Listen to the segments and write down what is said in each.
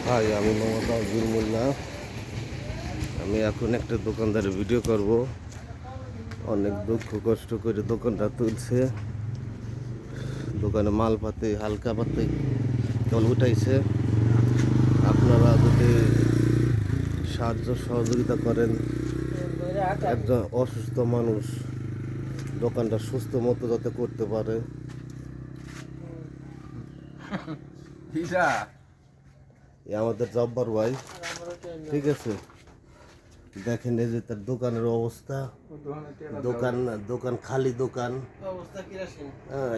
High, আমি মোহাম্মদ আব্দুল মোল্লা। আমি এখন একটা দোকানদারের ভিডিও করব। অনেক দুঃখ কষ্ট করে দোকানটা তুলছে। দোকানে মালপাতি হালকা পাতি জল উঠাইছে। আপনারা যদি সাহায্য সহযোগিতা করেন, একজন অসুস্থ মানুষ দোকানটা সুস্থ মতো যাতে করতে পারে। আমাদের জব্বার ভাই, ঠিক আছে। দেখেন এই যে তার দোকানের অবস্থা, দোকান খালি দোকান,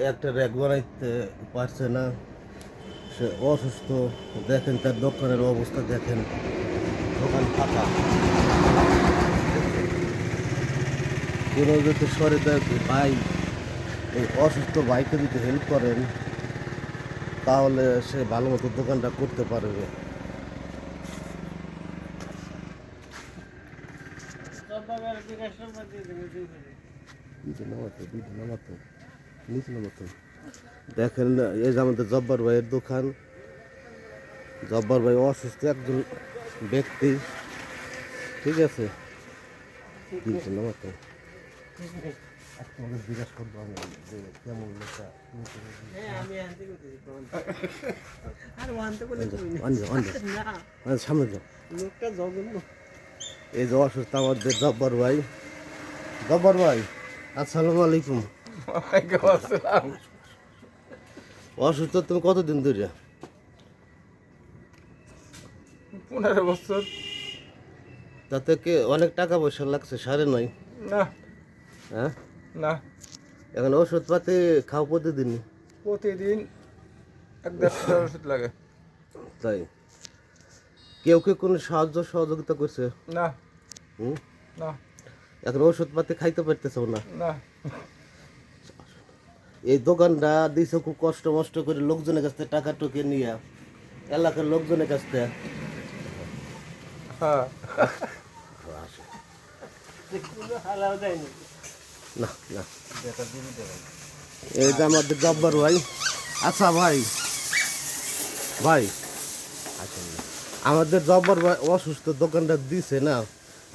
একটা র্যাক বানাইতে পারছে না, সে অসুস্থ। দেখেন তার দোকানের অবস্থা, দেখেন দোকান ফাঁকা। কোনো যদি সরে ভাই, এই অসুস্থ ভাইকে যদি হেল্প করেন তাহলে সে ভালো মতো দোকানটা করতে পারবে। দেখেন এই যে আমাদের জব্বার ভাইয়ের দোকান। জব্বার ভাই অসুস্থ একজন ব্যক্তি, ঠিক আছে। জিজ্ঞাসা করবো আমি যে কেমন সামনে যাও। এই যে অসুস্থ আমাদের জব্বার ভাই। জব্বার ভাই, আসসালামু আলাইকুম। অসুস্থ তুমি কতদিন ধরে? 15 বছর। তাতে কি অনেক টাকা পয়সা লাগছে? 9.5? না হ্যাঁ না, এখন ওষুধ পাতি খাও প্রতিদিন? প্রতিদিন 1-1.5 ওষুধ লাগে। তাই কেউ কেউ কোনো সাহায্য সহযোগিতা করছে? না হুম, না এখন ওষুধ পাতি খাইতে পারতেছ না? না, এই দোকানটা দিছে খুব কষ্ট মষ্ট করে লোকজনের কাছ থেকে টাকা টুকে নিয়ে, এলাকার লোকজনের কাছ থেকে। হ্যাঁ, না না, এই যে আমাদের জব্বার ভাই। আচ্ছা ভাই, ভাই আমাদের জব্বার ভাই অসুস্থ, দোকানটা দিছে না,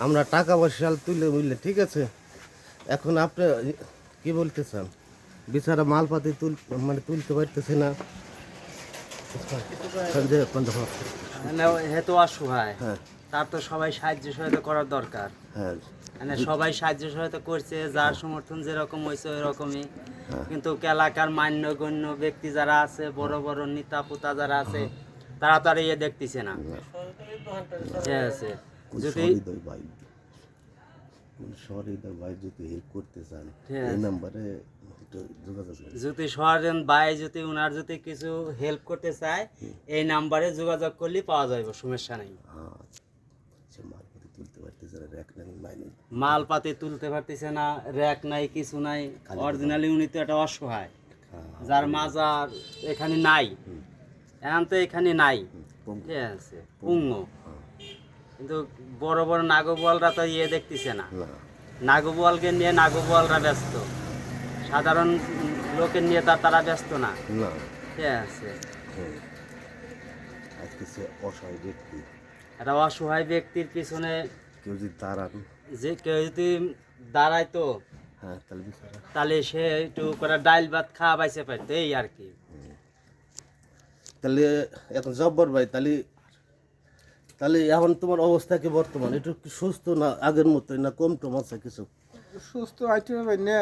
আমরা টাকা পয়সা তুলে মিললে, ঠিক আছে। এখন আপনি কি বলতে চান? বিচারা মালপাতি তুলতে পারতেছে না। হেতু অসহায়, হ্যাঁ তার তো সবাই সাহায্য সহায়তা করার দরকার। হ্যাঁ, মানে সবাই সাহায্য সহায়তা করছে, যার সমর্থন যেরকম হয়েছে ওই রকমই। কিন্তু এলাকার মান্যগণ্য ব্যক্তি যারা আছে, বড় বড় নেতা পোতা যারা আছে, তারা তো আর ইয়ে দেখতেছে না। ঠিক আছে, যদি যদি সরেন ভাই, যদি উনার যদি কিছু হেল্প করতে চায়, এই নাম্বারে যোগাযোগ করলে পাওয়া যাবে, সমস্যা নেই। মালপাতি তুলতে পারতেছে না, র্যাক নাই, কিছু নাই। অরিজিনালি উনি তো একটা অসহায়, যার মাজার এখানে নাই, এখন তো এখানে নাই, ঠিক আছে, পুঙ্গ। কিন্তু বড় বড় নাগবলরা তো ইয়ে দেখতেছে না, নাগবলকে নিয়ে নাগবলরা ব্যস্ত, সাধারণ লোকের নিয়ে তারা ব্যস্ত না, ঠিক আছে। একটা অসহায় ব্যক্তির পিছনে কেউ যদি দাঁড়ান, যে কেউ যদি দাঁড়ায় তো তাহলে সে একটু করে ডাইল ভাত খাওয়া পাইছে পাইতো, এই আর কি। তাহলে এখন জব্বর ভাই, তাহলে তাহলে এখন তোমার অবস্থা কি বর্তমান? একটু কি সুস্থ না আগের মতোই, না কম টম আছে কিছু? সুস্থ আইতে ভাই না,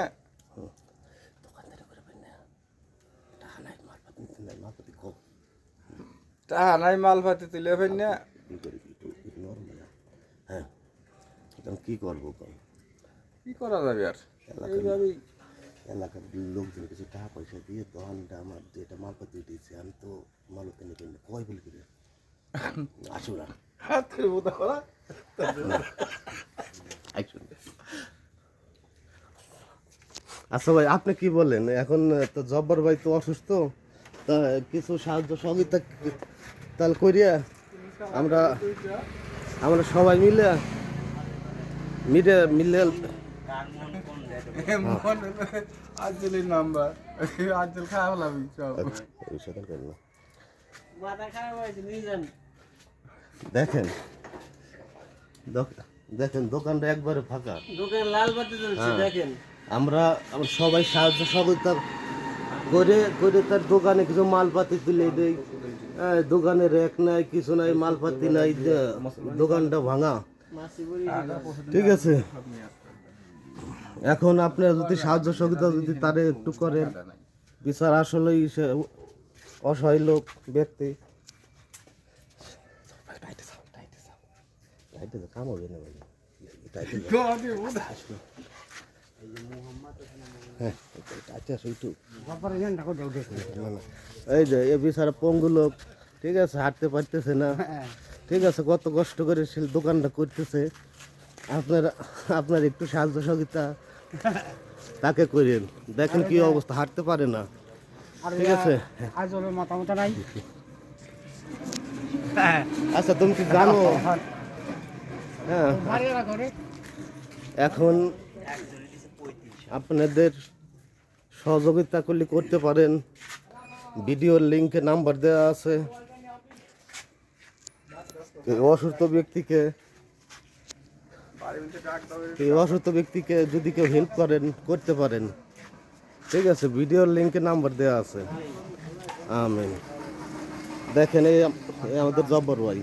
টাকা নাই, মাল ভাতি তুলে ভাই না। হ্যাঁ, কি করবো? কি করা যাবে আর? এইভাবেই এলাকার লোকজন কিছু টাকা পয়সা দিয়ে দোকানটা আমার যেটা মালপাতি দিয়েছে, আমি তো মালতে নিয়ে কয় বলি করে আসো না। আচ্ছা ভাই, আপনি কি বলেন? এখন তো জব্বার ভাই তো অসুস্থ, তা কিছু সাহায্য সহযোগিতা তাহলে করিয়া আমরা আমরা সবাই মিলে মিলে আঞ্জলির নাম্বার, আঞ্জল খাওয়া লাগবে সব। দেখেন দেখেন দোকানটা একবারে ফাঁকা। দোকান লাল বাতি জ্বলছে হ্যাঁ। দেখেন। আমরা সবাই সাহায্য সহযোগিতা করে করে তার দোকানে কিছু মালপাতি তুলে দেই। দোকানে র্যাক নাই, কিছু নাই, মালপাতি নাই, দোকানটা ভাঙা। ঠিক আছে, এখন আপনারা যদি সাহায্য সহযোগিতা যদি তারে একটু করেন, বিচার আসলেই সে অসহায় লোক ব্যক্তি। কাম হবে না ভাই, হ্যাঁ আচ্ছা একটু এই যে এ বিচারা পঙ্গু লোক, ঠিক আছে, হাঁটতে পারতেছে না, ঠিক আছে, কত কষ্ট করে সে দোকানটা করতেছে। আপনার একটু সাহায্য সহযোগিতা তাকে করেন, দেখেন কি অবস্থা, হাঁটতে পারে না, ঠিক আছে। আচ্ছা তুমি কি জানো, হ্যাঁ এখন আপনাদের সহযোগিতা করলে করতে পারেন। ভিডিওর লিঙ্কে নাম্বার দেওয়া আছে। অসুস্থ ব্যক্তিকে যদি কেউ হেল্প করেন করতে পারেন, ঠিক আছে, ভিডিওর লিঙ্কে নাম্বার দেওয়া আছে। আমিন। দেখেন এই আমাদের জব্বর ভাই।